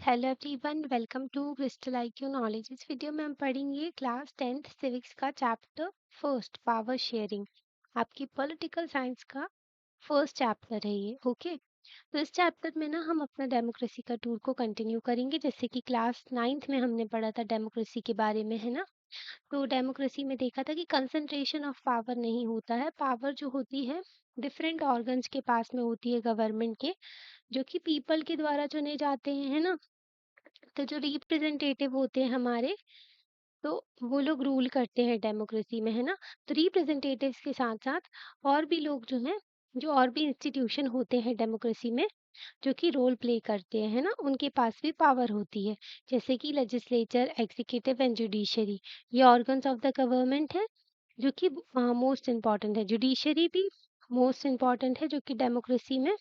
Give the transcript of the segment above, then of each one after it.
Hello everyone, welcome to Crystal IQ knowledge. इस video में हम पढ़ेंगे क्लास 10th सिविक्स का चैप्टर फर्स्ट, पावर शेयरिंग। आपकी पॉलिटिकल साइंस का फर्स्ट चैप्टर है ये। ओके, तो इस चैप्टर में ना हम अपना डेमोक्रेसी का टूर को कंटिन्यू करेंगे, जैसे कि क्लास 9th में हमने पढ़ा था डेमोक्रेसी के बारे में, है ना। तो डेमोक्रेसी में देखा था कि कंसंट्रेशन ऑफ पावर नहीं होता है। पावर जो होती है डिफरेंट ऑर्गन्स के पास में होती है, गवर्नमेंट के, जो कि पीपल के द्वारा चुने जाते हैं, है ना। तो जो रिप्रेजेंटेटिव होते हैं हमारे, तो वो लोग रूल करते हैं डेमोक्रेसी में, है ना। तो रिप्रेजेंटेटिव्स के साथ साथ और भी लोग जो हैं, जो और भी इंस्टीट्यूशन होते हैं डेमोक्रेसी में, जो कि रोल प्ले करते हैं, है ना, उनके पास भी पावर होती है। जैसे कि लेजिस्लेचर, एग्जीक्यूटिव एंड जुडिशरी, ये ऑर्गन्स ऑफ द गवर्नमेंट है, जो कि मोस्ट इम्पॉर्टेंट है। जुडिशरी भी मोस्ट इम्पॉर्टेंट है, जो कि डेमोक्रेसी में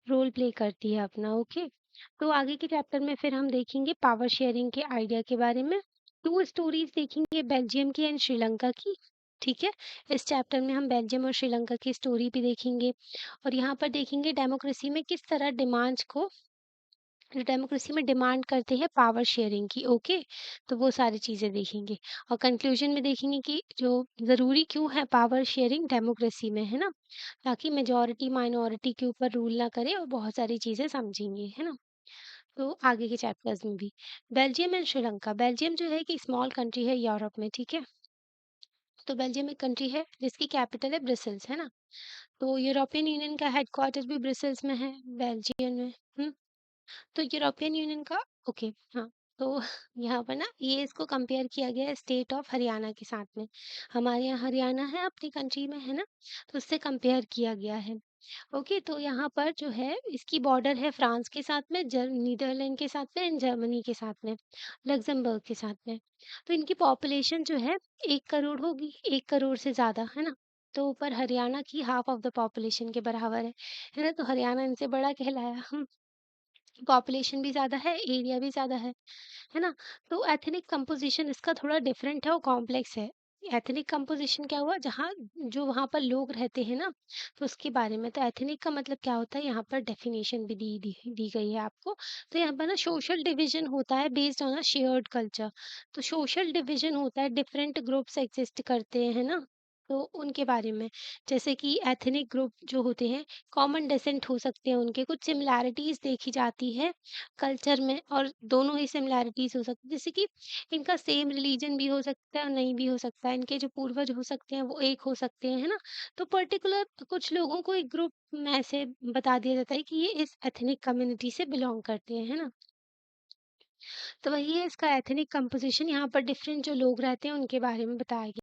रोल प्ले करती है अपना। ओके, तो आगे के चैप्टर में फिर हम देखेंगे पावर शेयरिंग के आइडिया के बारे में। टू स्टोरीज देखेंगे, बेल्जियम की एंड श्रीलंका की। ठीक है, इस चैप्टर में हम बेल्जियम और श्रीलंका की स्टोरी भी देखेंगे, और यहाँ पर देखेंगे डेमोक्रेसी में किस तरह डिमांड्स को, जो डेमोक्रेसी में डिमांड करते हैं पावर शेयरिंग की। ओके, तो वो सारी चीज़ें देखेंगे, और कंक्लूजन में देखेंगे कि जो ज़रूरी क्यों है पावर शेयरिंग डेमोक्रेसी में, है ना, ताकि मेजॉरिटी माइनॉरिटी के ऊपर रूल ना करे, और बहुत सारी चीज़ें समझेंगे, है ना। तो आगे के चैप्टर्स में भी बेल्जियम एंड श्रीलंका। बेल्जियम जो है कि स्मॉल कंट्री है यूरोप में, ठीक है। तो बेल्जियम एक कंट्री है जिसकी कैपिटल है ब्रसेल्स, है ना। तो यूरोपियन यूनियन का हेडक्वार्टर भी ब्रसेल्स में है, बेल्जियम में। तो यूरोपियन यूनियन का, ओके, हाँ। तो यहाँ पर ना ये इसको कंपेयर किया गया है स्टेट ऑफ हरियाणा के साथ में। हमारे यहाँ हरियाणा है अपनी कंट्री में, है ना, तो उससे कंपेयर किया गया है। ओके, तो यहाँ पर जो है इसकी बॉर्डर है फ्रांस के साथ में, नीदरलैंड के साथ में एंड जर्मनी के साथ में, लग्जमबर्ग के साथ में। तो इनकी पॉपुलेशन जो है 1 करोड़ होगी, 1 करोड़ से ज़्यादा, है ना। तो पर हरियाणा की हाफ ऑफ द पॉपुलेशन के बराबर है ना। तो हरियाणा इनसे बड़ा कहलाया। पॉपुलेशन भी ज़्यादा है, एरिया भी ज़्यादा है ना। तो एथनिक कंपोजिशन इसका थोड़ा डिफरेंट है और कॉम्प्लेक्स है। एथनिक कंपोजिशन क्या हुआ, जहाँ जो वहाँ पर लोग रहते हैं ना, तो उसके बारे में। तो एथनिक का मतलब क्या होता है, यहाँ पर डेफिनेशन भी दी गई है आपको। तो यहाँ पर ना सोशल डिवीजन होता है based on a shared culture. तो सोशल डिवीजन होता है, डिफरेंट ग्रुप्स एग्जिस्ट करते हैं, है ना। तो उनके बारे में, जैसे कि एथनिक ग्रुप जो होते हैं, कॉमन डेसेंट हो सकते हैं, उनके कुछ सिमिलैरिटीज देखी जाती है कल्चर में, और दोनों ही सिमिलैरिटीज हो सकती है, जैसे कि इनका सेम रिलीजन भी हो सकता है और नहीं भी हो सकता है, इनके जो पूर्वज हो सकते हैं वो एक हो सकते हैं, है ना। तो पर्टिकुलर कुछ लोगों को एक ग्रुप में से बता दिया जाता है कि ये इस एथनिक कम्युनिटी से बिलोंग करते हैं, है ना। तो वही है इसका एथनिक कंपोजिशन, यहाँ पर डिफरेंट जो लोग रहते हैं उनके बारे में बताया गया।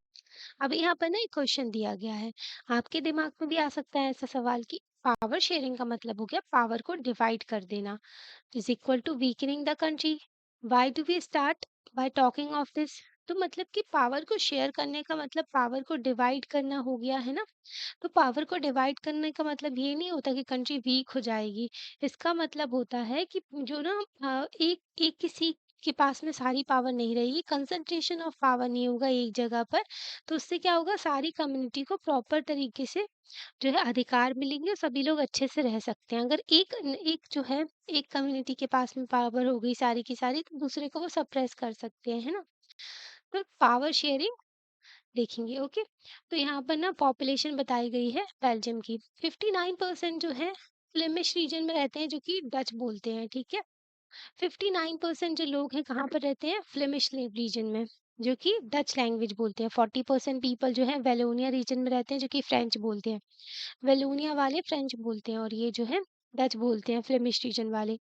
अब यहाँ पर ना एक क्वेश्चन दिया गया है, आपके दिमाग में भी आ सकता है ऐसा सवाल कि पावर शेयरिंग का मतलब हो गया पावर को डिवाइड कर देना, is equal to weakening the country. Why do we start by talking of this. तो मतलब कि पावर को शेयर करने का मतलब पावर को डिवाइड करना हो गया, है ना। तो पावर को डिवाइड करने का मतलब ये नहीं होता कि कंट्री वीक हो जाएगी। इसका मतलब होता है कि जो ना एक एक किसी के पास में सारी पावर नहीं रहेगी, कंसंट्रेशन ऑफ पावर नहीं होगा एक जगह पर। तो उससे क्या होगा, सारी कम्युनिटी को प्रॉपर तरीके से जो है अधिकार मिलेंगे, और सभी लोग अच्छे से रह सकते हैं। अगर एक जो है, एक कम्युनिटी के पास में पावर हो गई सारी की सारी, तो दूसरे को वो सप्रेस कर सकते हैं, है ना। तो पावर शेयरिंग देखेंगे। ओके, तो यहाँ पर ना पॉपुलेशन बताई गई है बेल्जियम की, 59% जो है फ्लेमिश रीजन में रहते हैं, जो कि डच बोलते हैं, ठीक है। 59% जो लोग हैं कहाँ पर रहते हैं, फ्लेमिश रीजन में, जो कि डच लैंग्वेज बोलते हैं। 40% पीपल जो है वेलोनिया रीजन में रहते हैं, जो कि फ्रेंच बोलते हैं। वेलोनिया वाले फ्रेंच बोलते हैं, और ये जो है डच बोलते हैं, फ्लेमिश रीजन वाले।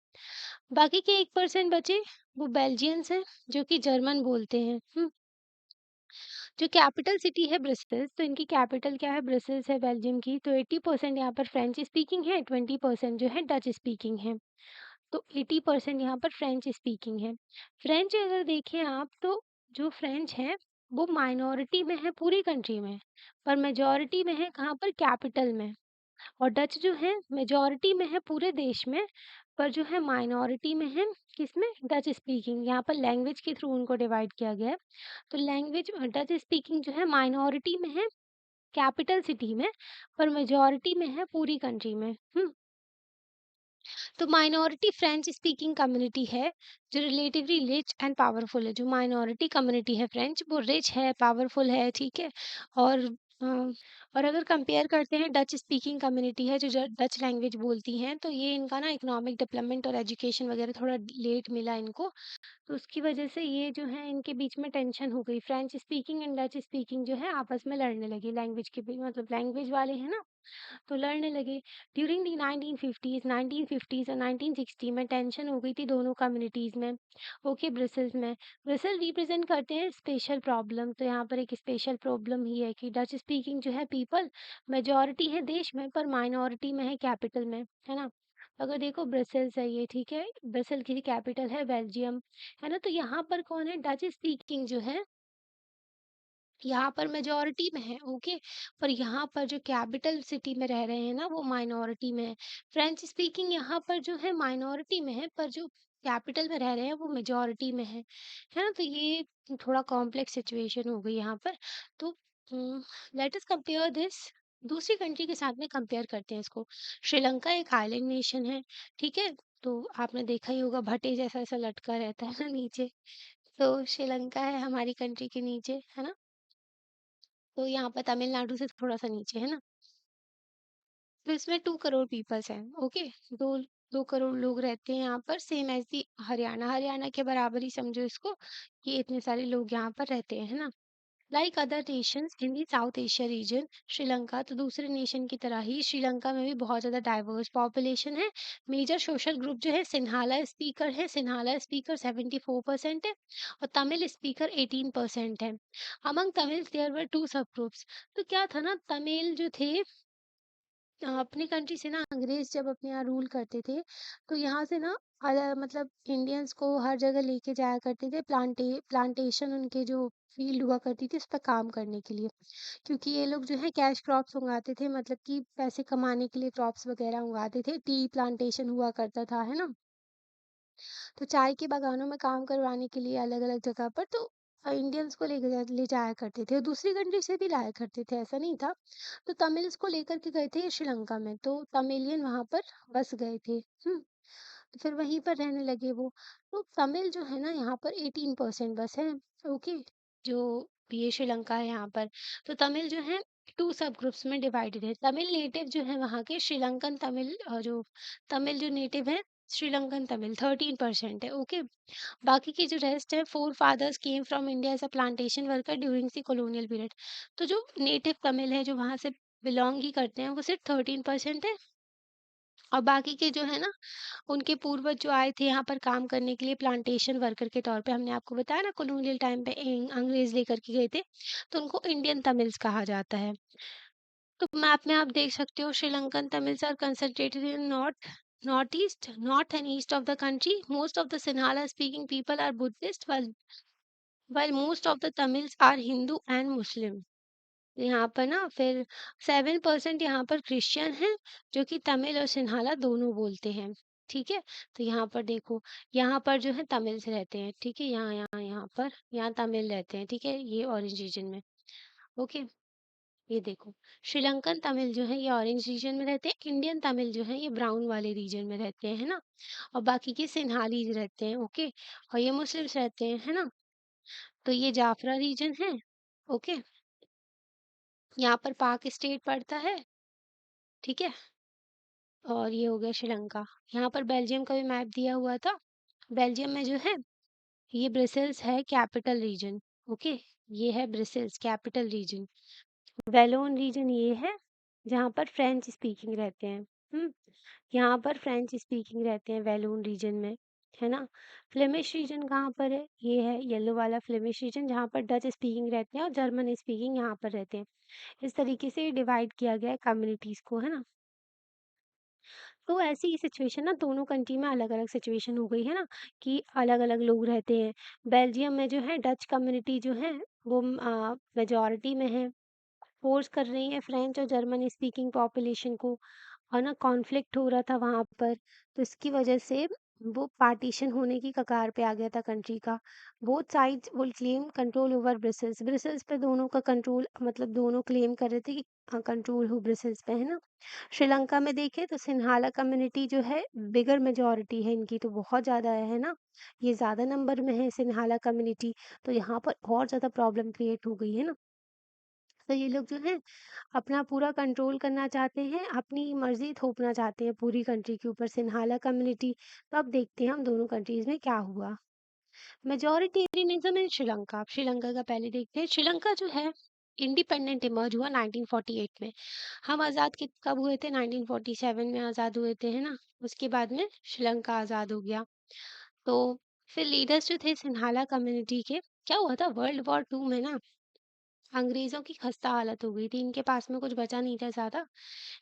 बाकी के 1% बचे, वो बेल्जियंस हैं, जो कि जर्मन बोलते हैं। जो कैपिटल सिटी है ब्रसेल्स, तो इनकी कैपिटल क्या है, ब्रसेल्स है बेल्जियम की। तो 80% यहाँ पर फ्रेंच स्पीकिंग है, 20% जो है डच स्पीकिंग है। तो 80% यहाँ पर फ्रेंच स्पीकिंग है। फ्रेंच अगर देखें आप, तो जो फ्रेंच है वो माइनॉरिटी में है पूरी कंट्री में, पर मेजॉरिटी में है कहाँ पर, कैपिटल में। और डच जो है मेजॉरिटी में है पूरे देश में, पर जो है माइनॉरिटी में है किसमें, डच स्पीकिंग। यहाँ पर लैंग्वेज के थ्रू उनको डिवाइड किया गया है। तो लैंग्वेज डच स्पीकिंग जो है माइनॉरिटी में है कैपिटल सिटी में, पर मेजॉरिटी में है पूरी कंट्री में। तो माइनॉरिटी फ्रेंच स्पीकिंग कम्युनिटी है, जो रिलेटिवली रिच एंड पावरफुल है। जो माइनॉरिटी कम्युनिटी है फ्रेंच, वो रिच है, पावरफुल है, ठीक है? और और अगर कंपेयर करते हैं डच स्पीकिंग कम्युनिटी है, जो डच लैंग्वेज बोलती हैं, तो ये इनका ना इकोनॉमिक डेवलपमेंट और एजुकेशन वगैरह थोड़ा लेट मिला इनको। तो उसकी वजह से ये जो है इनके बीच में टेंशन हो गई। French speaking and Dutch speaking जो है आपस में लड़ने लगी लैंग्वेज के मतलब लैंग्वेज वाले हैं ना, तो लड़ने लगे। ड्यूरिंग दी 1950s और 1960 में टेंशन हो गई थी दोनों कम्युनिटीज़ में। ओके, ब्रसल्स में। ब्रसल रिप्रेजेंट करते हैं स्पेशल प्रॉब्लम। तो यहाँ पर एक स्पेशल प्रॉब्लम ही है कि डच स्पीकिंग जो है पीपल मेजॉरिटी है देश में, पर माइनॉरिटी में है कैपिटल में, है ना? अगर देखो ब्रसल्स है ये, ठीक है? ब्रसल की कैपिटल है बेल्जियम, है ना? तो यहाँ पर कौन है? डच स्पीकिंग जो है यहाँ पर मेजॉरिटी में है, ओके। पर यहाँ पर जो कैपिटल सिटी में रह रहे हैं ना, वो माइनॉरिटी में है। फ्रेंच स्पीकिंग यहाँ पर जो है माइनॉरिटी में है, पर जो कैपिटल में रह रहे हैं वो मेजॉरिटी में है ना? तो ये थोड़ा कॉम्प्लेक्स सिचुएशन हो गई यहाँ पर। तो लेट अस कंपेयर दिस दूसरी कंट्री के साथ में कंपेयर करते हैं इसको। श्रीलंका एक आइलैंड नेशन है, ठीक है? तो आपने देखा ही होगा भटे जैसा ऐसा लटका रहता है ना नीचे। तो श्रीलंका है हमारी कंट्री के नीचे, है ना? तो यहाँ पर तमिलनाडु से थोड़ा-सा नीचे, है ना? तो इसमें 2 करोड़ पीपल्स हैं, ओके? 2 करोड़ लोग रहते हैं यहाँ पर, सेम ऐज़ दी हरियाणा। हरियाणा के बराबर ही समझो इसको, कि इतने सारे लोग यहाँ पर रहते हैं, है ना? लाइक अदर नेशंस इन दी साउथ एशिया रीजन, श्रीलंका तो दूसरे नेशन की तरह ही श्रीलंका में भी बहुत ज़्यादा डाइवर्स पॉपुलेशन है। मेजर सोशल ग्रुप जो है सिन्हाला स्पीकर है, सिन्हाला स्पीकर 74% है, और तमिल स्पीकर 18% है। अमंग तमिल्स देयर वर 2 सब ग्रुप्स। तो क्या था ना, तमिल जो थे अपनी कंट्री से ना, अंग्रेज जब अपने यहाँ रूल करते थे, तो यहाँ से ना मतलब इंडियंस को हर जगह लेके जाया करते थे। प्लांटेशन उनके जो फील्ड हुआ करती थी उस पर काम करने के लिए, क्योंकि ये लोग जो है कैश क्रॉप्स उगाते थे, मतलब कि पैसे कमाने के लिए क्रॉप्स वगैरह उगाते थे। टी प्लांटेशन हुआ करता था, है ना? तो चाय के बागानों में काम करवाने के लिए अलग-अलग जगह पर तो इंडियंस को ले जाया करते थे, और दूसरी कंट्री से भी लाया करते थे, ऐसा नहीं था। तो तमिल्स को लेकर के गए थे श्रीलंका में, तो तमिलियन वहाँ पर बस गए थे। तो फिर वहीं पर रहने लगे वो। तो तमिल जो है ना यहाँ पर 18% बस है, ओके? जो ये श्रीलंका है यहाँ पर। तो तमिल जो है 2 सब ग्रुप्स में डिवाइडेड है। तमिल नेटिव जो है वहाँ के श्रीलंकन तमिल, जो तमिल जो नेटिव है श्रीलंकन तमिल 13% है, ओके। बाकी की जो रेस्ट है, forefathers came from India as a plantation worker during the colonial period. तो जो नेटिव तमिल है, जो वहां से बिलोंग ही करते हैं, वो सिर्फ 13% है। और बाकी के जो है ना, उनके पूर्वज जो आए थे यहाँ पर काम करने के लिए प्लांटेशन वर्कर के तौर पे, हमने आपको बताया ना कॉलोनियल टाइम पे अंग्रेज लेकर के गए थे, तो उनको इंडियन तमिल्स कहा जाता है। तो मैप में आप देख सकते हो Sri Lankan Tamils are concentrated in north and east of the country. Most of the Sinhala speaking people are Buddhist, while most of the Tamils are Hindu and Muslim. यहाँ पर ना फिर 7% यहाँ पर क्रिश्चियन हैं, जो कि तमिल और सिन्हाला दोनों बोलते हैं, ठीक है? तो यहाँ पर देखो, यहाँ पर जो है तमिल्स रहते हैं, ठीक है? यहाँ तमिल रहते हैं, ठीक है? ये ऑरेंज रीजन में, ओके। ये देखो, श्रीलंकन तमिल जो है ये ऑरेंज रीजन में रहते हैं, इंडियन तमिल जो है ये ब्राउन वाले रीजन में रहते हैं, है ना? और बाकी के सिन्हालीज रहते हैं, ओके। और ये मुस्लिम्स रहते हैं, है ना? तो ये जाफरा रीजन है, ओके। यहाँ पर पाक स्टेट पड़ता है, ठीक है? और ये हो गया श्रीलंका। यहाँ पर बेल्जियम का भी मैप दिया हुआ था। बेल्जियम में जो है, ये ब्रसेल्स है कैपिटल रीजन, ओके। ये है Brussels capital region. Walloon region ये है, जहाँ पर फ्रेंच स्पीकिंग रहते हैं। यहाँ पर फ्रेंच स्पीकिंग रहते हैं वैलोन रीजन में, है ना? फ्लेमिश रीजन कहाँ पर है? ये है येलो वाला फ्लेमिश रीजन, जहाँ पर डच स्पीकिंग रहते हैं और जर्मन स्पीकिंग यहाँ पर रहते हैं। इस तरीके से डिवाइड किया गया है कम्युनिटीज को, है ना? तो ऐसी सिचुएशन ना दोनों कंट्री में अलग-अलग सिचुएशन हो गई है ना, कि अलग-अलग लोग रहते हैं। बेल्जियम में जो है डच कम्युनिटी जो है वो मेजॉरिटी में है। फोर्स कर रही है फ्रेंच और जर्मन स्पीकिंग पॉपुलेशन को, और ना कॉन्फ्लिक्ट हो रहा था वहाँ पर, तो इसकी वजह से वो पार्टीशन होने की कगार पे आ गया था कंट्री का। Both sides will claim control over Brussels, Brussels पे दोनों का कंट्रोल, मतलब दोनों क्लेम कर रहे थे कि कंट्रोल हो ब्रसेल्स पे, है ना। श्रीलंका में देखें तो सिंहाला कम्युनिटी जो है बिगर मेजॉरिटी है इनकी, तो बहुत ज़्यादा है ना, ये ज़्यादा नंबर में है सिंहाला कम्युनिटी। तो यहाँ पर और ज़्यादा प्रॉब्लम क्रिएट हो गई है ना। तो ये लोग जो है अपना पूरा कंट्रोल करना चाहते हैं, अपनी मर्जी थोपना चाहते हैं पूरी कंट्री के ऊपर, सिंहाला कम्युनिटी। तो अब देखते हैं हम दोनों कंट्रीज में क्या हुआ। मेजोरिटेरियनिज्म इन श्रीलंका, अब श्रीलंका का पहले देखते हैं। श्रीलंका जो है इंडिपेंडेंट इमर्ज हुआ 1948 में। हम आज़ाद कब हुए थे? 1947 में आज़ाद हुए थे, है ना। उसके बाद में श्रीलंका आज़ाद हो गया। तो फिर लीडर्स जो थे सिंहाला कम्युनिटी के, क्या हुआ था वर्ल्ड वॉर 2 में ना, अंग्रेजों की खस्ता हालत हो गई थी, इनके पास में कुछ बचा नहीं था ज़्यादा,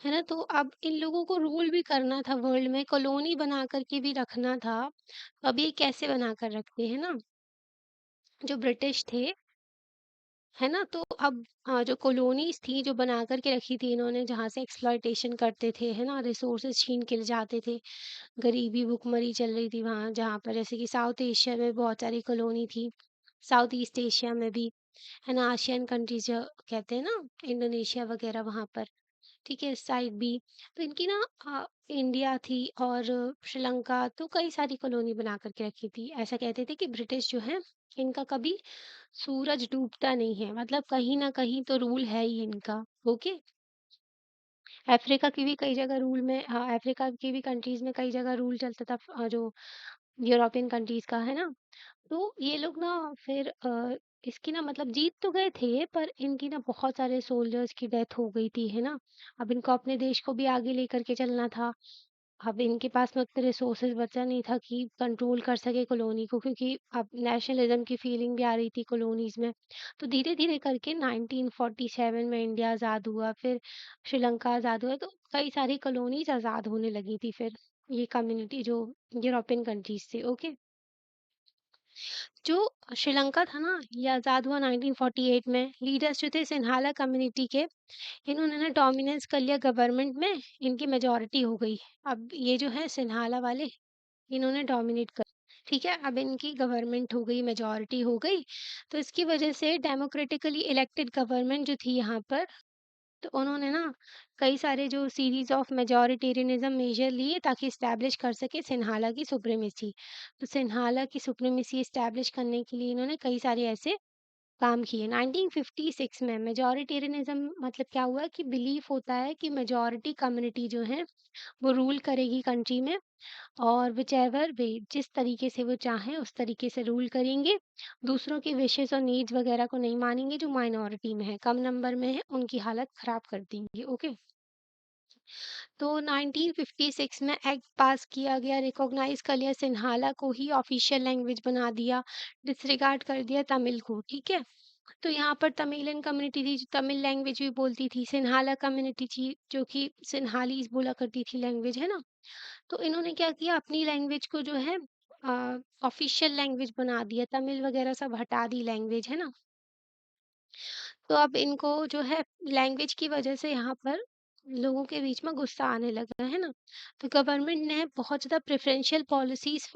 है ना। तो अब इन लोगों को रूल भी करना था वर्ल्ड में, कॉलोनी बना कर के भी रखना था। तो अब ये कैसे बना कर रखते हैं ना, जो ब्रिटिश थे, है ना। तो अब जो कॉलोनीज थी जो बना कर के रखी थी इन्होंने, जहाँ से एक्सप्लॉयटेशन करते थे, है ना, रिसोर्सेज छीन के ले जाते थे, गरीबी भुखमरी चल रही थी वहाँ, जहाँ पर जैसे कि साउथ एशिया में बहुत सारी कॉलोनी थी, साउथ ईस्ट एशिया में भी, है ना, आशियन कंट्रीज जो कहते हैं ना, इंडोनेशिया वगैरह वहाँ पर, ठीक है, इस साइड भी। तो इनकी ना इंडिया थी और श्रीलंका, तो कई सारी कॉलोनी बना करके रखी थी। ऐसा कहते थे कि ब्रिटिश जो है इनका कभी सूरज डूबता नहीं है, मतलब कहीं ना कहीं तो रूल है ही इनका। ओके। अफ्रीका की भी कई जगह रूल में, हाँ, अफ्रीका की भी कंट्रीज में कई जगह रूल चलता था, जो यूरोपियन कंट्रीज का, है ना। तो ये लोग ना फिर इसकी ना मतलब जीत तो गए थे, पर इनकी ना बहुत सारे सोल्जर्स की डेथ हो गई थी, है ना। अब इनको अपने देश को भी आगे लेकर के चलना था। अब इनके पास में उतने रिसोर्सेज बचा नहीं था कि कंट्रोल कर सके कॉलोनी को, क्योंकि अब नेशनलिज्म की फीलिंग भी आ रही थी कॉलोनीज में। तो धीरे धीरे करके 1947 में इंडिया आज़ाद हुआ, फिर श्रीलंका आज़ाद हुआ, तो कई सारी कॉलोनीज आज़ाद होने लगी थी फिर, ये कम्युनिटी जो यूरोपियन कंट्रीज थी। ओके। जो श्रीलंका था ना, ये आज़ाद हुआ 1948 में। लीडर्स जो थे सिंहाला कम्युनिटी के, इन्होंने ना डोमिनेंस कर लिया गवर्नमेंट में, इनकी मेजॉरिटी हो गई। अब ये जो है सिंहाला वाले, इन्होंने डोमिनेट कर, ठीक है, अब इनकी गवर्नमेंट हो गई, मेजॉरिटी हो गई। तो इसकी वजह से डेमोक्रेटिकली इलेक्टेड गवर्नमेंट जो थी यहाँ पर, तो उन्होंने ना कई सारे जो सीरीज ऑफ मेजॉरिटेरियनिज्म मेजर लिए ताकि इस्टेब्लिश कर सके सिंहाला की सुप्रीमेसी। तो सिंहाला की सुप्रीमेसी इस्टेब्लिश करने के लिए इन्होंने कई सारे ऐसे काम किए। 1956 में मेजॉरिटेरियनिज्म मतलब क्या हुआ कि बिलीफ होता है कि मेजॉरिटी कम्युनिटी जो है वो रूल करेगी कंट्री में, और विचएवर वे, जिस तरीके से वो चाहें उस तरीके से रूल करेंगे। दूसरों की विशेस और नीड्स वगैरह को नहीं मानेंगे, जो माइनॉरिटी में है, कम नंबर में है, उनकी हालत खराब कर देंगे। ओके। तो 1956 में एक्ट पास किया गया, रिकॉग्नाइज कर लिया सिंहाला को ही ऑफिशियल लैंग्वेज बना दिया, डिसरिगार्ड कर दिया तमिल को, ठीक है। तो यहाँ पर तमिलियन कम्युनिटी थी जो तमिल लैंग्वेज भी बोलती थी, सिंहाला कम्युनिटी थी जो कि सिंहालीज बोला करती थी लैंग्वेज, है ना। तो इन्होंने क्या किया, अपनी लैंग्वेज को जो है ऑफिशियल लैंग्वेज बना दिया, तमिल वगैरह सब हटा दी लैंग्वेज, है ना। तो अब इनको जो है लैंग्वेज की वजह से यहाँ पर लोगों के बीच में गुस्सा आने लगा, है ना। तो गवर्नमेंट ने बहुत ज़्यादा प्रेफरेंशियल पॉलिसीज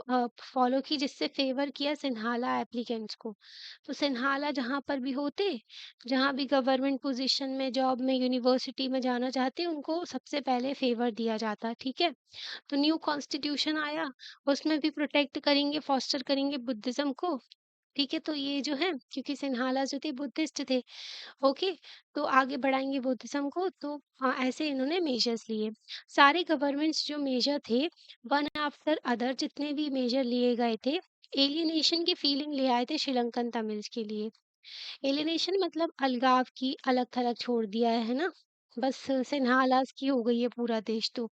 फॉलो की, जिससे फेवर किया सिंहाला एप्लीकेंट्स को। तो सिंहाला जहाँ पर भी होते, जहाँ भी गवर्नमेंट पोजीशन में, जॉब में, यूनिवर्सिटी में जाना चाहते, उनको सबसे पहले फेवर दिया जाता, ठीक है। तो न्यू कॉन्स्टिट्यूशन आया, उसमें भी प्रोटेक्ट करेंगे, फॉस्टर करेंगे बुद्धिज्म को, ठीक है। तो ये जो है, क्योंकि सिंहाला जो थे बुद्धिस्ट थे, ओके, तो आगे बढ़ाएंगे बुद्धिज्म को। तो ऐसे इन्होंने मेजर्स लिए। सारे गवर्नमेंट्स जो मेजर थे, वन आफ्टर अदर जितने भी मेजर लिए गए थे, एलियनेशन की फीलिंग ले आए थे श्रीलंकन तमिल्स के लिए। एलियनेशन मतलब अलगाव की, अलग थलग छोड़ दिया है ना। बस सिन्हालास की हो गई है पूरा देश तो।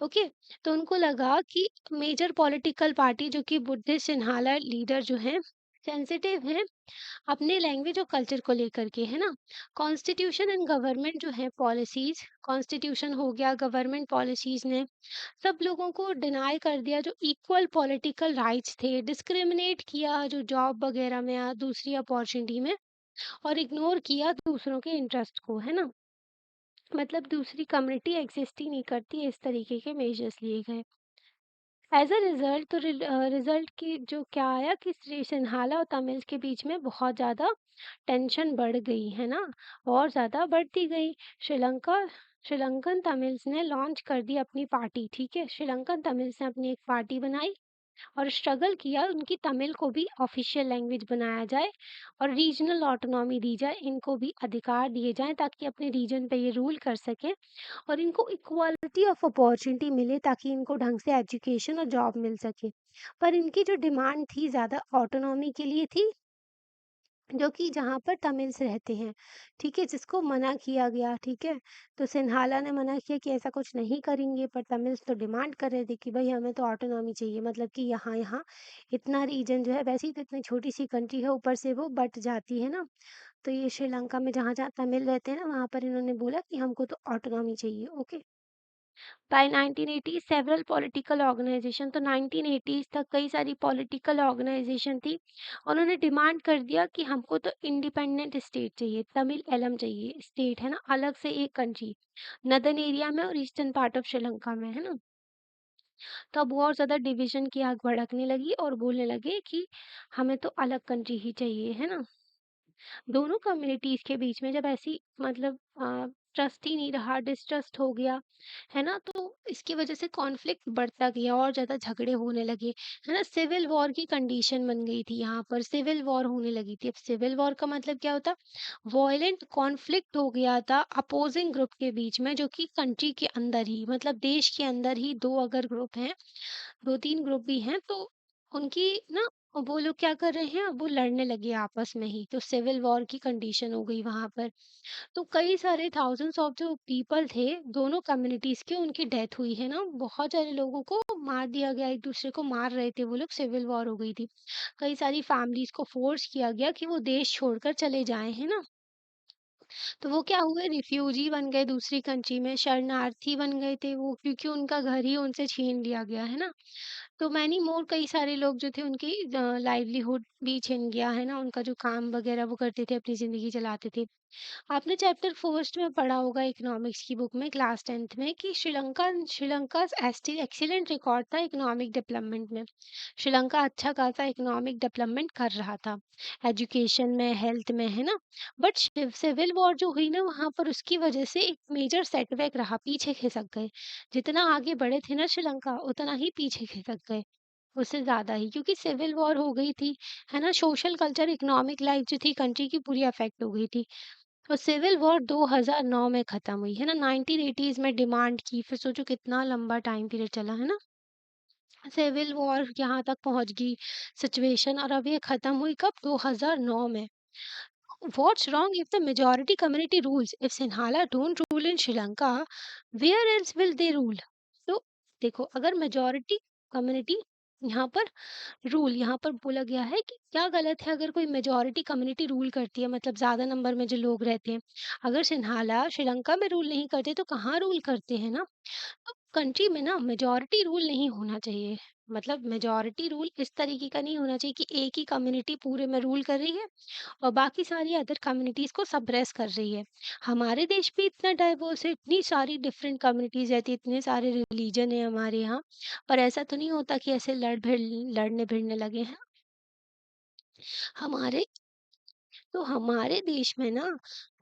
ओके। तो उनको लगा कि मेजर पॉलिटिकल पार्टी जो कि बुद्धिस्ट सिन्हाला लीडर जो हैं, सेंसिटिव हैं अपने लैंग्वेज और कल्चर को लेकर के, है ना। कॉन्स्टिट्यूशन एंड गवर्नमेंट जो है पॉलिसीज, कॉन्स्टिट्यूशन हो गया, गवर्नमेंट पॉलिसीज ने सब लोगों को डिनाई कर दिया जो इक्वल पॉलिटिकल राइट्स थे, डिस्क्रिमिनेट किया जो जॉब वगैरह में या दूसरी अपॉर्चुनिटी में, और इग्नोर किया दूसरों के इंटरेस्ट को, है ना। मतलब दूसरी कम्युनिटी एग्जिस्ट ही नहीं करती, इस तरीके के मेजर्स लिए गए। एज अ रिजल्ट तो रिजल्ट की जो क्या आया कि श्री सिन्हाला और तमिल्स के बीच में बहुत ज़्यादा टेंशन बढ़ गई है ना, और ज़्यादा बढ़ती गई। श्रीलंका श्रीलंकन तमिल्स ने लॉन्च कर दी अपनी पार्टी, ठीक है, श्रीलंकन तमिल्स ने अपनी एक पार्टी बनाई और स्ट्रगल किया उनकी तमिल को भी ऑफिशियल लैंग्वेज बनाया जाए और रीजनल ऑटोनॉमी दी जाए, इनको भी अधिकार दिए जाएं ताकि अपने रीजन पे ये रूल कर सकें और इनको इक्वालिटी ऑफ अपॉर्चुनिटी मिले ताकि इनको ढंग से एजुकेशन और जॉब मिल सके। पर इनकी जो डिमांड थी ज़्यादा ऑटोनॉमी के लिए थी, जो कि जहाँ पर तमिल्स रहते हैं, ठीक है, जिसको मना किया गया, ठीक है। तो सिन्हाला ने मना किया कि ऐसा कुछ नहीं करेंगे, पर तमिल्स तो डिमांड कर रहे थे कि भाई हमें तो ऑटोनॉमी चाहिए, मतलब कि यहाँ यहाँ इतना रीजन जो है, वैसे ही तो इतनी छोटी सी कंट्री है, ऊपर से वो बट जाती है ना। तो ये श्रीलंका में जहाँ जहाँ तमिल रहते हैं ना, वहाँ पर इन्होंने बोला कि हमको तो ऑटोनॉमी चाहिए, okay. By 1980 several political organisation, तो 1980s तक कई सारी पॉलिटिकल ऑर्गेनाइजेशन थी, उन्होंने डिमांड कर दिया कि हमको तो इंडिपेंडेंट स्टेट चाहिए, तमिल एलम चाहिए, स्टेट है ना, अलग से एक कंट्री, नदर्न एरिया में और ईस्टर्न पार्ट ऑफ श्रीलंका में, है ना। तो अब और ज़्यादा डिवीजन की आग भड़कने लगी और बोलने लगे कि हमें तो अलग कंट्री ही चाहिए, है ना। दोनों कम्युनिटीज़ के बीच में जब ऐसी मतलब ट्रस्ट ही नहीं रहा, डिस्ट्रस्ट हो गया, है ना, तो इसकी वजह से कॉन्फ्लिक्ट बढ़ता गया और ज़्यादा झगड़े होने लगे, है ना। सिविल वॉर की कंडीशन बन गई थी, यहाँ पर सिविल वॉर होने लगी थी। अब सिविल वॉर का मतलब क्या होता, वॉयलेंट कॉन्फ्लिक्ट हो गया था अपोजिंग ग्रुप के बीच में, जो कि कंट्री के अंदर ही, मतलब देश के अंदर ही दो अगर ग्रुप हैं, 2-3 ग्रुप भी हैं, तो उनकी ना वो लोग क्या कर रहे हैं, अब वो लड़ने लगे आपस में ही, तो सिविल वॉर की कंडीशन हो गई वहाँ पर। तो कई सारे थाउजेंड्स ऑफ जो पीपल थे, दोनों कम्युनिटीज़ के, उनकी डेथ हुई है ना, बहुत सारे लोगों को मार दिया गया, एक-दूसरे को मार रहे थे वो लोग, सिविल वॉर हो गई थी। कई सारी फैमिलीज़ को फ़ोर्स किया गया कि वो देश छोड़कर चले जाएँ, है ना? तो वो क्या हुए, रिफ्यूजी बन गए दूसरी कंट्री में, शरणार्थी बन गए थे वो, क्योंकि उनका घर ही उनसे छीन लिया गया, है ना? तो मैनी मोर कई सारे लोग जो थे उनकी लाइवलीहुड भी छिन गया, है ना? उनका जो काम वगैरह वो करते थे, अपनी ज़िंदगी चलाते थे। आपने चैप्टर फर्स्ट में पढ़ा होगा इकोनॉमिक्स की बुक में, क्लास 10th में, कि श्रीलंका एक्सीलेंट रिकॉर्ड था इकोनॉमिक डेवलपमेंट में। श्रीलंका अच्छा खासा इकोनॉमिक डेवलपमेंट कर रहा था, एजुकेशन में, हेल्थ में, है ना। बट सिविल वॉर जो हुई ना वहाँ पर, उसकी वजह से एक मेजर सेटबैक रहा, पीछे खिसक गए। जितना आगे बढ़े थे ना श्रीलंका, उतना ही पीछे खिसक गए, उससे ज़्यादा ही, क्योंकि सिविल वॉर हो गई थी, है ना। सोशल कल्चर इकोनॉमिक लाइफ जो थी कंट्री की, पूरी अफेक्ट हो गई थी। और सिविल वॉर 2009 में खत्म हुई, है ना। 1980s में डिमांड की, फिर सोचो कितना लंबा टाइम पीरियड चला, है ना। सिविल वॉर यहाँ तक पहुंच गई सिचुएशन, और अब ये खत्म हुई कब, 2009 में। What's wrong if the majority community rules? If Sinhala don't rule in Sri Lanka, where else will they rule? तो देखो, अगर मेजॉरिटी कम्युनिटी यहाँ पर रूल, यहाँ पर बोला गया है कि क्या गलत है अगर कोई मेजॉरिटी कम्युनिटी रूल करती है, मतलब ज्यादा नंबर में जो लोग रहते हैं। अगर सिन्हाला श्रीलंका में रूल नहीं करते तो कहाँ रूल करते हैं ना। तो कंट्री में ना मेजॉरिटी रूल नहीं होना चाहिए, मतलब मेजॉरिटी रूल इस तरीके का नहीं होना चाहिए कि एक ही कम्युनिटी पूरे में रूल कर रही है और बाकी सारी अदर कम्युनिटीज को सप्रेस कर रही है। हमारे देश भी इतना डाइवर्स है, इतनी सारी डिफरेंट कम्युनिटीज रहती है, इतने सारे रिलीजन है हमारे यहाँ, पर ऐसा तो नहीं होता कि ऐसे लड़ने भिड़ने लगे हैं हमारे। तो हमारे देश में ना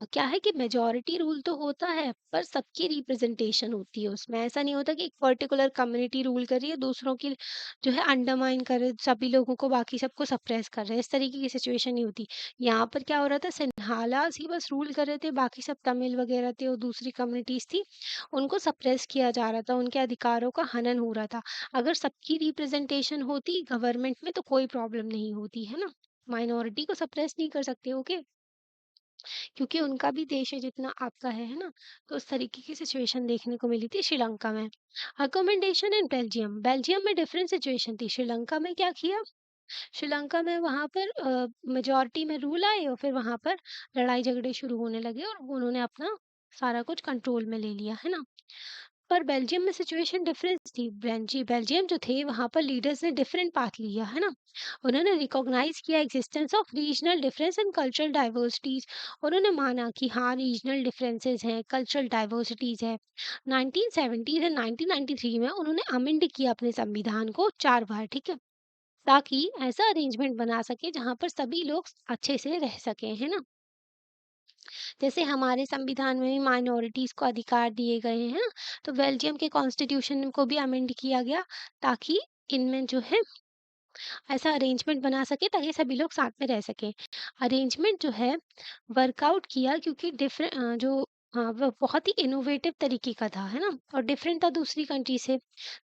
क्या है कि मेजॉरिटी रूल तो होता है, पर सबकी रिप्रेजेंटेशन होती है उसमें। ऐसा नहीं होता कि एक पर्टिकुलर कम्युनिटी रूल कर रही है, दूसरों की जो है अंडरमाइन कर रहे, सभी लोगों को, बाकी सबको सप्रेस कर रहे हैं, इस तरीके की सिचुएशन नहीं होती। यहाँ पर क्या हो रहा था, सिन्हालास ही बस रूल कर रहे थे, बाकी सब तमिल वगैरह थे और दूसरी कम्युनिटीज थी, उनको सप्रेस किया जा रहा था, उनके अधिकारों का हनन हो रहा था। अगर सबकी रिप्रेजेंटेशन होती गवर्नमेंट में तो कोई प्रॉब्लम नहीं होती, है ना। माइनॉरिटी को सप्रेस नहीं कर सकते, ओके, क्योंकि उनका भी देश है जितना आपका है ना। तो उस तरीके की सिचुएशन देखने को मिली थी श्रीलंका में। अकोमोडेशन इन बेल्जियम, बेल्जियम में डिफरेंट सिचुएशन थी। श्रीलंका में क्या किया, श्रीलंका में वहां पर मेजोरिटी में रूल आए और फिर वहां पर लड़ाई झगड़े शुरू होने लगे और उन्होंने अपना सारा कुछ कंट्रोल में ले लिया, है ना। पर बेल्जियम में सिचुएशन डिफरेंस थी। बेल्जियम जो थे वहाँ पर लीडर्स ने डिफरेंट पाथ लिया, है ना? उन्होंने रिकॉग्नाइज किया existence of regional difference and cultural diversities. उन्होंने माना कि हाँ, रीजनल डिफरेंसेस हैं, कल्चरल डाइवर्सिटीज है। 1970 एंड 1993 में उन्होंने अमेंड किया अपने संविधान को 4 बार, ठीक है? ताकि ऐसा अरेंजमेंट बना सके जहाँ पर सभी लोग अच्छे से रह सकें, है ना? जैसे हमारे संविधान में भी माइनॉरिटीज को अधिकार दिए गए हैं ना, तो बेल्जियम के कॉन्स्टिट्यूशन को भी अमेंड किया गया ताकि इनमें जो है ऐसा अरेंजमेंट बना सके ताकि सभी लोग साथ में रह सकें। अरेंजमेंट जो है वर्कआउट किया क्योंकि डिफरेंट जो हाँ, वो बहुत ही इनोवेटिव तरीके का था, है ना? और डिफरेंट था दूसरी कंट्री से।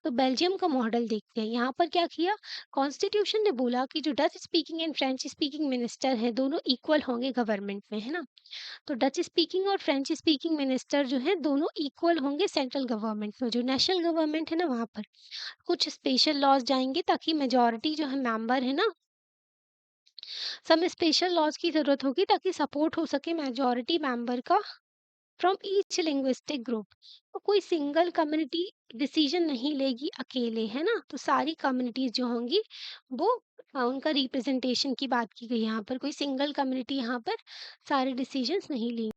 तो बेल्जियम का मॉडल देखते हैं। यहाँ पर क्या किया, कॉन्स्टिट्यूशन ने बोला कि जो Dutch speaking and French speaking minister हैं, दोनों इक्वल होंगे गवर्नमेंट में, है ना? तो डच स्पीकिंग और फ्रेंच स्पीकिंग मिनिस्टर जो हैं, दोनों इक्वल होंगे सेंट्रल गवर्नमेंट में। जो नेशनल गवर्नमेंट है ना, वहाँ पर कुछ स्पेशल लॉज जाएंगे ताकि मेजॉरिटी जो है मेंबर है ना, सब स्पेशल लॉज की जरूरत होगी ताकि सपोर्ट हो सके मेजॉरिटी मेंबर का फ्रॉम ईच लिंग्विस्टिक ग्रुप। तो कोई सिंगल कम्युनिटी डिसीजन नहीं लेगी अकेले, है ना? तो सारी कम्युनिटीज जो होंगी वो उनका रिप्रेजेंटेशन की बात की गई। यहाँ पर कोई सिंगल कम्युनिटी यहाँ पर सारे डिसीजंस नहीं ली।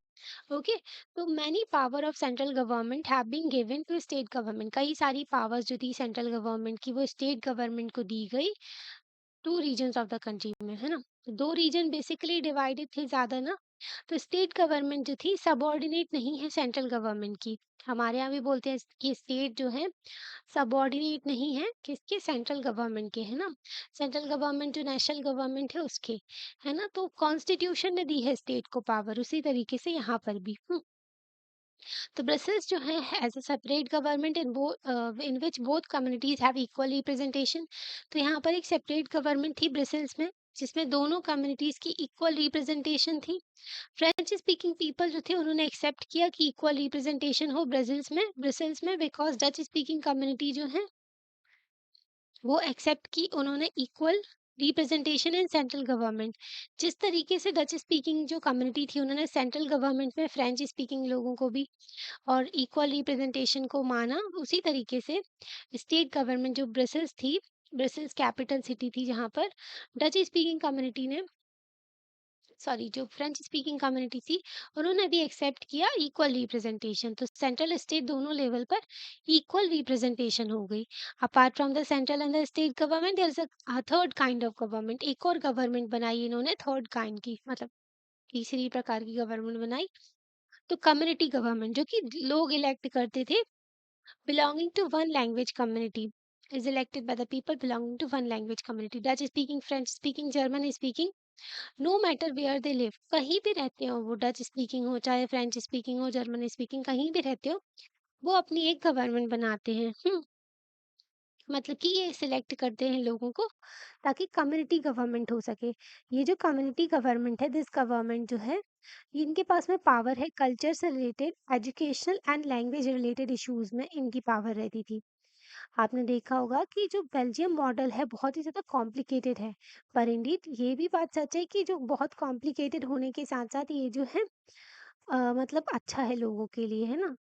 ओके। तो many power of central government have been given to state government. कई सारी पावर्स जो थी सेंट्रल गवर्नमेंट की वो स्टेट गवर्नमेंट को दी गई, two reasons of the country में, है ना? दो रीजन बेसिकली डिवाइडेड थे ज्यादा ना। तो स्टेट गवर्नमेंट जो थी सबऑर्डिनेट नहीं है सेंट्रल गवर्नमेंट की। हमारे यहाँ भी बोलते हैं कि स्टेट जो है सबऑर्डिनेट नहीं है किसके, सेंट्रल गवर्नमेंट के, है ना? सेंट्रल गवर्नमेंट जो नेशनल गवर्नमेंट है उसके, है ना? तो कॉन्स्टिट्यूशन ने दी है स्टेट को पावर, उसी तरीके से यहाँ पर भी। तो ब्रसेल्स जो है as a separate government in which both communities have equal representation. तो यहाँ पर एक सेपरेट गवर्नमेंट थी ब्रसेल्स में जिसमें दोनों कम्युनिटीज की इक्वल रिप्रेजेंटेशन थी। फ्रेंच स्पीकिंग पीपल जो थे उन्होंने एक्सेप्ट किया कि इक्वल रिप्रेजेंटेशन हो ब्रसेल्स में बिकॉज डच स्पीकिंग कम्युनिटी जो है वो एक्सेप्ट की उन्होंने equal representation in central government. जिस तरीके से डच स्पीकिंग जो कम्युनिटी थी उन्होंने सेंट्रल गवर्नमेंट में फ्रेंच स्पीकिंग लोगों को भी और इक्वल रिप्रेजेंटेशन को माना, उसी तरीके से स्टेट गवर्नमेंट जो ब्रसेल्स थी, ब्रसेल्स कैपिटल सिटी थी जहाँ पर डच स्पीकिंग कम्युनिटी ने, सॉरी, जो फ्रेंच स्पीकिंग कम्युनिटी थी उन्होंने भी एक्सेप्ट किया इक्वल रिप्रेजेंटेशन। तो सेंट्रल स्टेट दोनों लेवल पर इक्वल रिप्रेजेंटेशन हो गई। Apart from the central and the state government there is a third kind of government. एक और गवर्नमेंट बनाई इन्होंने थर्ड काइंड की, मतलब तीसरी प्रकार की गवर्नमेंट बनाई। तो कम्युनिटी गवर्नमेंट जो कि लोग इलेक्ट करते थे, belonging to one language community is elected by the people belonging to one language community, Dutch speaking, French speaking, German speaking, no matter where they live. कहीं भी रहते हो, वो डच स्पीकिंग हो चाहे फ्रेंच स्पीकिंग हो जर्मन स्पीकिंग, कहीं भी रहते हो, वो अपनी एक गवर्नमेंट बनाते हैं। मतलब कि ये सिलेक्ट करते हैं लोगों को ताकि कम्युनिटी गवर्नमेंट हो सके। ये जो कम्युनिटी गवर्नमेंट है, दिस गवर्नमेंट जो है, इनके पास में पावर है कल्चर से related, educational and language related issues में इनकी पावर रहती थी। आपने देखा होगा कि जो बेल्जियम मॉडल है बहुत ही ज़्यादा कॉम्प्लिकेटेड है, पर इंडीड ये भी बात सच है कि जो बहुत कॉम्प्लिकेटेड होने के साथ साथ ये जो है मतलब अच्छा है लोगों के लिए, है ना?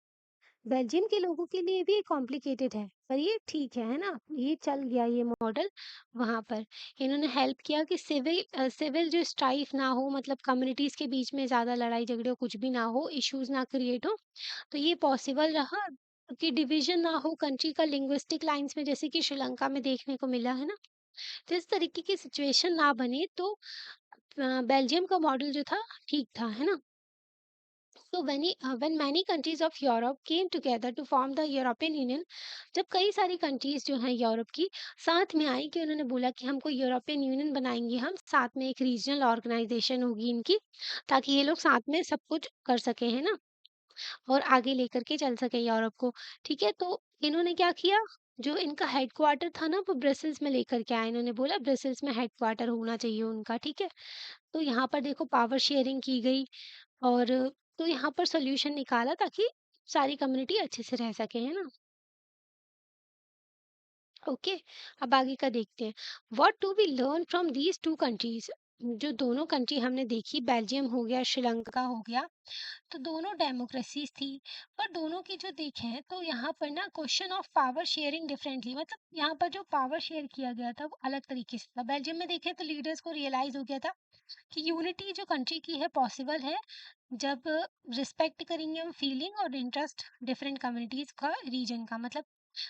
बेल्जियम के लोगों के लिए भी कॉम्प्लिकेटेड है पर ये ठीक है ना? ये चल गया ये मॉडल वहाँ पर। इन्होंने हेल्प किया कि सिविल जो स्ट्राइफ ना हो, मतलब कम्युनिटीज के बीच में ज़्यादा लड़ाई झगड़े कुछ भी ना हो, इश्यूज ना क्रिएट हो। तो ये पॉसिबल रहा कि डिवीजन ना हो कंट्री का लिंग्विस्टिक लाइंस में, जैसे कि श्रीलंका में देखने को मिला है ना। तो इस तरीके की सिचुएशन ना बने तो बेल्जियम का मॉडल जो था ठीक था, है ना? So when many countries of Europe came together to form the European Union, जब कई सारी कंट्रीज जो हैं यूरोप की साथ में आई कि उन्होंने बोला कि हमको यूरोपियन यूनियन बनाएंगे, हम साथ में एक रीजनल ऑर्गेनाइजेशन होगी इनकी ताकि ये लोग साथ में सब कुछ कर सके, है ना? और आगे लेकर के चल सके यूरोप को। ठीक है, तो इन्होंने क्या किया, जो इनका हेडक्वार्टर था ना वो ब्रसेल्स में लेकर के आए। इन्होंने बोला ब्रसेल्स में हेडक्वार्टर होना चाहिए उनका, ठीक है? तो यहाँ पर देखो पावर शेयरिंग की गई और तो यहाँ पर सॉल्यूशन निकाला ताकि सारी कम्युनिटी अच्छे से रह सके, है ना? ओके। अब आगे का देखते हैं। What do we learn from these two countries. जो दोनों कंट्री हमने देखी, बेल्जियम हो गया, श्रीलंका हो गया, तो दोनों डेमोक्रेसीज थी। पर दोनों की जो देखें तो यहाँ पर ना question of power sharing differently, मतलब यहाँ पर जो पावर शेयर किया गया था वो अलग तरीके से था। बेल्जियम में देखें तो लीडर्स को रियलाइज हो गया था कि यूनिटी जो कंट्री की है पॉसिबल है जब रिस्पेक्ट करेंगे हम फीलिंग और इंटरेस्ट डिफरेंट कम्युनिटीज का, रीजन का, मतलब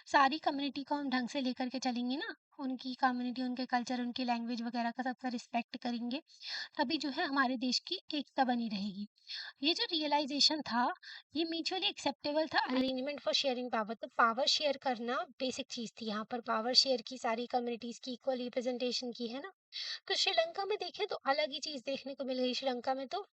सारी कम्युनिटी को हम ढंग से लेकर के चलेंगे ना, उनकी कम्युनिटी, उनके कल्चर, उनकी लैंग्वेज वगैरह का सबका रिस्पेक्ट करेंगे, तभी जो है हमारे देश की एकता बनी रहेगी। ये जो रियलाइजेशन था, ये म्यूचुअली एक्सेप्टेबल था अरेंजमेंट फॉर शेयरिंग पावर। तो पावर शेयर करना बेसिक चीज थी, यहाँ पर पावर शेयर की, सारी कम्युनिटीज की इक्वल रिप्रेजेंटेशन की, है ना। तो श्रीलंका में देखें तो अलग ही चीज देखने को मिल गई। श्रीलंका में तो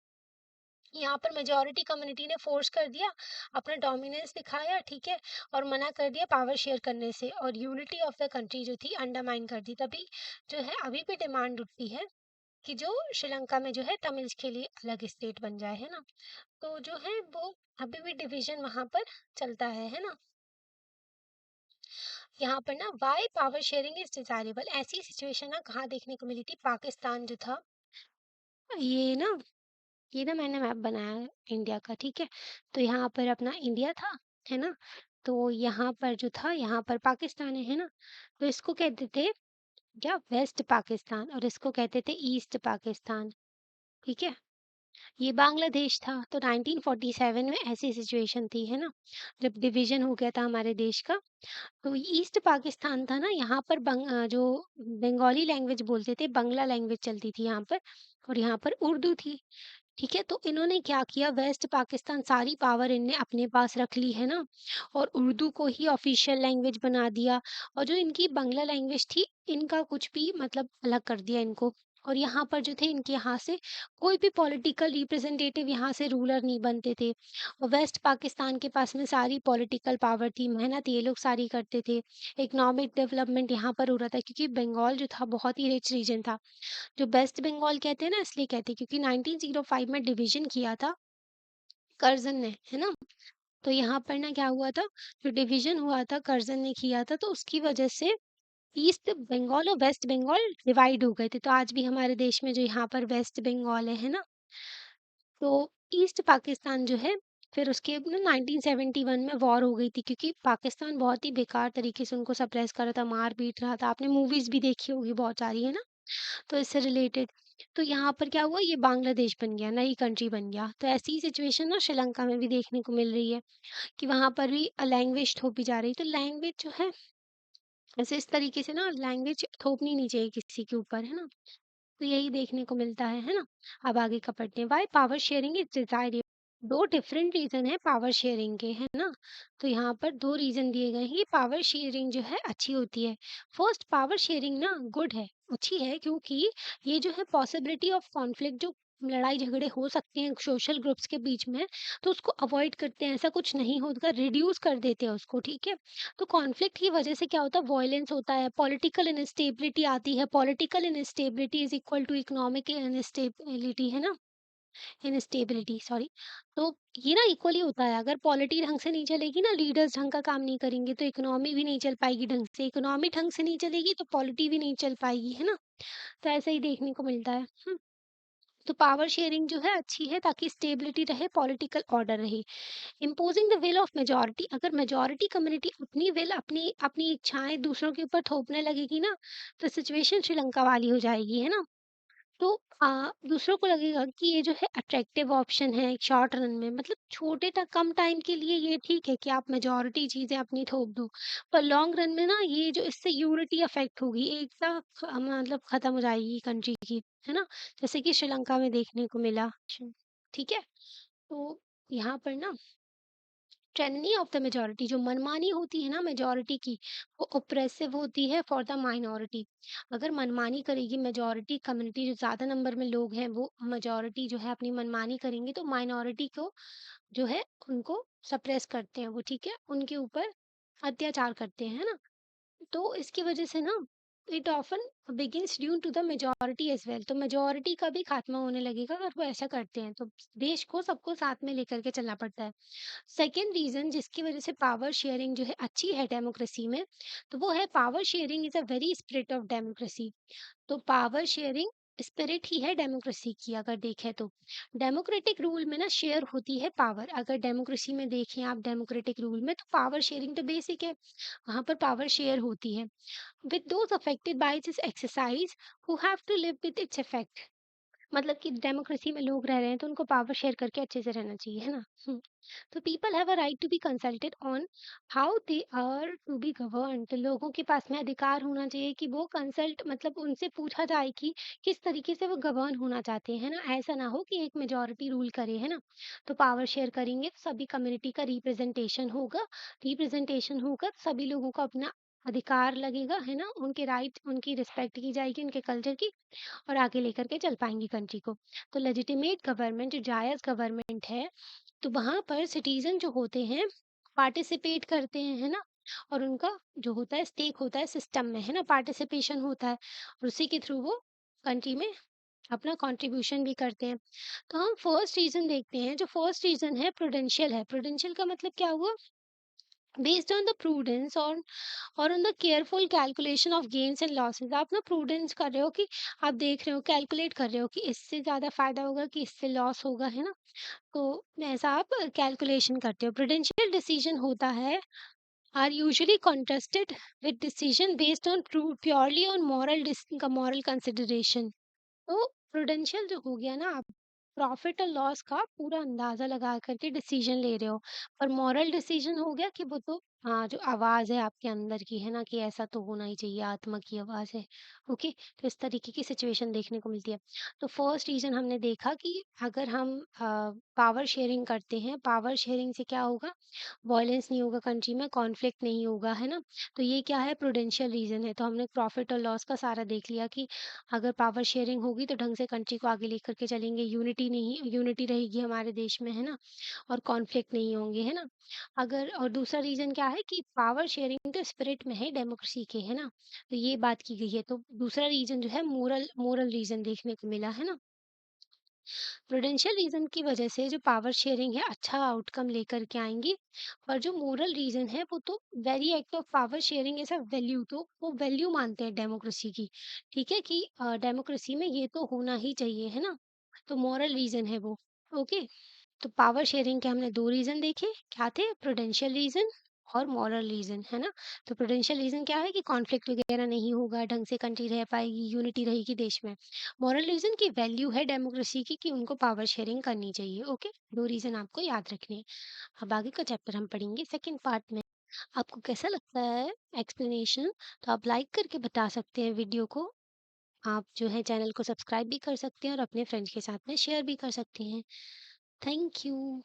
यहाँ पर मेजोरिटी कम्युनिटी ने फोर्स कर दिया, अपना डोमिनेंस दिखाया, ठीक है, और मना कर दिया पावर शेयर करने से, और यूनिटी ऑफ द कंट्री जो थी अंडरमाइन कर दी। तभी जो है अभी भी डिमांड उठती है कि जो श्रीलंका में जो है तमिल्स के लिए अलग स्टेट बन जाए, है ना। तो जो है वो अभी भी डिवीजन वहां पर चलता है ना। यहाँ पर ना why power sharing is desirable, ऐसी सिचुएशन ना कहाँ देखने को मिली थी, पाकिस्तान जो था, ये ना ये ना मैंने मैप बनाया है इंडिया का, ठीक है। तो यहाँ पर अपना इंडिया था, है ना। तो यहाँ पर जो था, यहाँ पर पाकिस्तान है ना। तो इसको कहते थे क्या, वेस्ट पाकिस्तान, और इसको कहते थे ईस्ट पाकिस्तान, ठीक है। ये बांग्लादेश था। तो 1947 में ऐसी सिचुएशन थी, है ना, जब डिवीजन हो गया था हमारे देश का। तो ईस्ट पाकिस्तान था ना, यहाँ पर जो बंगाली लैंग्वेज बोलते थे, बंगला लैंग्वेज चलती थी यहाँ पर, और यहाँ पर उर्दू थी, ठीक है। तो इन्होंने क्या किया, वेस्ट पाकिस्तान सारी पावर इनने अपने पास रख ली, है ना, और उर्दू को ही ऑफिशियल लैंग्वेज बना दिया, और जो इनकी बंगला लैंग्वेज थी, इनका कुछ भी मतलब अलग कर दिया इनको। और यहाँ पर जो थे, इनके यहाँ से कोई भी पॉलिटिकल रिप्रेजेंटेटिव यहाँ से रूलर नहीं बनते थे, और वेस्ट पाकिस्तान के पास में सारी पॉलिटिकल पावर थी, मेहनत ये लोग सारी करते थे। इकोनॉमिक डेवलपमेंट यहाँ पर हो रहा था, क्योंकि बंगाल जो था बहुत ही रिच रीजन था। जो वेस्ट बंगाल कहते हैं ना, इसलिए कहते हैं क्योंकि 1905 में डिवीजन किया था कर्जन ने, है ना। तो यहाँ पर ना क्या हुआ था, जो डिवीजन हुआ था कर्जन ने किया था, तो उसकी वजह से ईस्ट बंगाल और वेस्ट बंगाल डिवाइड हो गए थे। तो आज भी हमारे देश में जो यहाँ पर वेस्ट बंगाल है ना। तो ईस्ट पाकिस्तान जो है, फिर उसके ना 1971 में वॉर हो गई थी, क्योंकि पाकिस्तान बहुत ही बेकार तरीके से उनको सप्रेस कर रहा था, मार पीट रहा था। आपने मूवीज भी देखी होगी बहुत सारी, है ना, तो इससे रिलेटेड। तो यहाँ पर क्या हुआ, ये बांग्लादेश बन गया, नई कंट्री बन गया। तो ऐसी ही सिचुएशन ना श्रीलंका में भी देखने को मिल रही है, कि वहां पर भी लैंग्वेज थोपी जा रही। तो लैंग्वेज जो है, ऐसे इस तरीके से ना लैंग्वेज थोपनी नहीं चाहिए किसी के ऊपर, है ना। तो यही देखने को मिलता है ना। अब आगे का पढ़ते हैं, why power sharing is desirable. दो डिफरेंट रीजन है पावर शेयरिंग के, है ना। तो यहाँ पर दो रीजन दिए गए हैं, ये पावर शेयरिंग जो है अच्छी होती है। फर्स्ट, पावर शेयरिंग ना गुड है, अच्छी है, क्योंकि ये जो है पॉसिबिलिटी ऑफ कॉन्फ्लिक्ट, जो लड़ाई झगड़े हो सकते हैं सोशल ग्रुप्स के बीच में, तो उसको अवॉइड करते हैं, ऐसा कुछ नहीं होगा, रिड्यूस कर देते हैं उसको, ठीक है। तो कॉन्फ्लिक्ट की वजह से क्या होता है, वॉयलेंस होता है, पॉलिटिकल इनस्टेबिलिटी आती है। Political instability is equal to economic instability, है ना, इनस्टेबिलिटी, सॉरी। तो ये ना इक्वली होता है, अगर पॉलिटी ढंग से नहीं चलेगी ना, लीडर्स ढंग का काम नहीं करेंगे, तो इकोनॉमी भी नहीं चल पाएगी ढंग से, इकोनॉमी ढंग से नहीं चलेगी तो पॉलिटी भी नहीं चल पाएगी, है ना। तो ऐसा ही देखने को मिलता है। तो पावर शेयरिंग जो है अच्छी है, ताकि स्टेबिलिटी रहे, पॉलिटिकल ऑर्डर रहे। Imposing the will of majority, अगर मेजोरिटी कम्युनिटी अपनी विल, अपनी अपनी इच्छाएं दूसरों के ऊपर थोपने लगेगी ना, तो सिचुएशन श्रीलंका वाली हो जाएगी, है ना। तो दूसरों को लगेगा कि ये जो है अट्रैक्टिव ऑप्शन है शॉर्ट रन में, मतलब छोटे तक कम टाइम के लिए ये ठीक है कि आप मेजोरिटी चीजें अपनी थोप दो, पर लॉन्ग रन में ना ये जो, इससे यूनिटी अफेक्ट होगी, एकता मतलब खत्म हो जाएगी कंट्री की, है ना। जैसे कि श्रीलंका में देखने को मिला, ठीक है। तो यहाँ पर ना टाइरनी ऑफ द मेजॉरिटी, जो मनमानी होती है ना मेजॉरिटी की, वो ओप्रेसिव होती है फॉर द माइनॉरिटी। अगर मनमानी करेगी मेजॉरिटी कम्युनिटी, जो ज्यादा नंबर में लोग हैं वो मेजॉरिटी जो है अपनी मनमानी करेंगे, तो माइनॉरिटी को जो है उनको सप्रेस करते हैं वो, ठीक है, उनके ऊपर अत्याचार करते हैं, है ना। तो इसकी वजह से ना it often begins due to the majority as well, तो मेजोरिटी का भी खात्मा होने लगेगा अगर वो ऐसा करते हैं। तो देश को सबको साथ में लेकर के चलना पड़ता है। सेकेंड रीजन जिसकी वजह से पावर शेयरिंग जो है अच्छी है डेमोक्रेसी में, तो वो है power sharing is a very spirit of democracy. तो पावर शेयरिंग स्पिरिट ही है डेमोक्रेसी की अगर देखें तो। डेमोक्रेटिक रूल में ना शेयर होती है पावर। अगर डेमोक्रेसी में देखें आप डेमोक्रेटिक रूल में, तो पावर शेयरिंग तो बेसिक है, वहाँ पर पावर शेयर होती है with those affected by this exercise who have to live with its effect. मतलब कि डेमोक्रेसी में लोग रह रहे हैं तो उनको पावर शेयर करके अच्छे से रहना चाहिए, है ना? तो people have a right to be consulted on how they are to be govern. तो लोगों के पास में अधिकार होना चाहिए कि वो कंसल्ट, मतलब उनसे पूछा जाए कि किस तरीके से वो गवर्न होना चाहते हैं, ना? ऐसा ना हो कि एक मेजोरिटी रूल करे, है ना? तो पावर शेयर करेंगे तो सभी कम्युनिटी का रिप्रेजेंटेशन होगा तो सभी लोगों को अपना अधिकार लगेगा, है ना? उनके राइट, उनकी रिस्पेक्ट की जाएगी, उनके कल्चर की, और आगे लेकर के चल पाएँगी कंट्री को। तो लेजिटिमेट गवर्नमेंट, जो जायज़ गवर्नमेंट है, तो वहाँ पर सिटीज़न जो होते हैं पार्टिसिपेट करते हैं, है ना? और उनका जो होता है स्टेक होता है सिस्टम में, है ना? पार्टिसिपेशन होता है और उसी के थ्रू वो कंट्री में अपना कंट्रीब्यूशन भी करते हैं। तो हम फर्स्ट रीज़न देखते हैं, जो फर्स्ट रीज़न है प्रूडेंशियल है। प्रूडेंशियल का मतलब क्या हुआ? बेस्ड ऑन द प्रूडेंस और on the careful calculation of gains and losses. आप ना प्रूडेंस कर रहे हो कि आप देख रहे हो, कैलकुलेट कर रहे हो कि इससे ज़्यादा फ़ायदा होगा कि इससे लॉस होगा, है ना? तो ऐसा आप कैलकुलेशन करते हो। प्रूडेंशियल डिसीजन होता है are usually contested with decision based on purely on moral consideration. तो प्रूडेंशियल जो हो गया ना, आप प्रॉफिट और लॉस का पूरा अंदाजा लगा करके डिसीजन ले रहे हो। पर मॉरल डिसीजन हो गया कि वो तो हाँ, जो आवाज है आपके अंदर की, है ना, कि ऐसा तो होना ही चाहिए, आत्मा की आवाज है। ओके, तो इस तरीके की सिचुएशन देखने को मिलती है। तो फर्स्ट रीजन हमने देखा कि अगर हम पावर शेयरिंग करते हैं, पावर शेयरिंग से क्या होगा? वॉयलेंस नहीं होगा कंट्री में, कॉन्फ्लिक्ट नहीं होगा, है ना? तो ये क्या है? प्रूडेंशियल रीजन है। तो हमने प्रॉफिट और लॉस का सारा देख लिया कि अगर पावर शेयरिंग होगी तो ढंग से कंट्री को आगे लेकर के चलेंगे, यूनिटी रहेगी हमारे देश में, है ना? और कॉन्फ्लिक्ट नहीं होंगे, है ना? अगर और दूसरा रीज़न क्या है कि पावर शेयरिंग तो स्पिरिट में है डेमोक्रेसी के, है ना? तो ये बात की गई है। तो दूसरा रीज़न जो है मोरल मोरल रीज़न देखने को मिला, है ना? प्रूडेंशियल रीज़न की वजह से जो पावर शेयरिंग है अच्छा आउटकम लेकर के आएँगी, और जो मोरल रीज़न है वो तो very act of power sharing as a value, तो वो वैल्यू मानते हैं डेमोक्रेसी की। ठीक है कि डेमोक्रेसी में ये तो होना ही चाहिए, है ना? तो मोरल रीज़न है वो। ओके। तो पावर शेयरिंग के हमने 2 रीज़न देखे, क्या थे? प्रूडेंशियल रीज़न और मॉरल रीज़न, है ना? तो प्रूडेंशियल रीज़न क्या है कि कॉन्फ्लिक्ट वगैरह नहीं होगा, ढंग से कंट्री रह पाएगी, यूनिटी रहेगी देश में। मॉरल रीज़न की वैल्यू है डेमोक्रेसी की कि उनको पावर शेयरिंग करनी चाहिए, ओके? 2 रीज़न आपको याद रखने हैं। अब आगे का चैप्टर हम पढ़ेंगे सेकंड पार्ट में। आपको कैसा लगता है एक्सप्लेनेशन? तो आप लाइक करके बता सकते हैं वीडियो को। आप जो है चैनल को सब्सक्राइब भी कर सकते हैं और अपने फ्रेंड्स के साथ में शेयर भी कर सकते हैं। Thank you.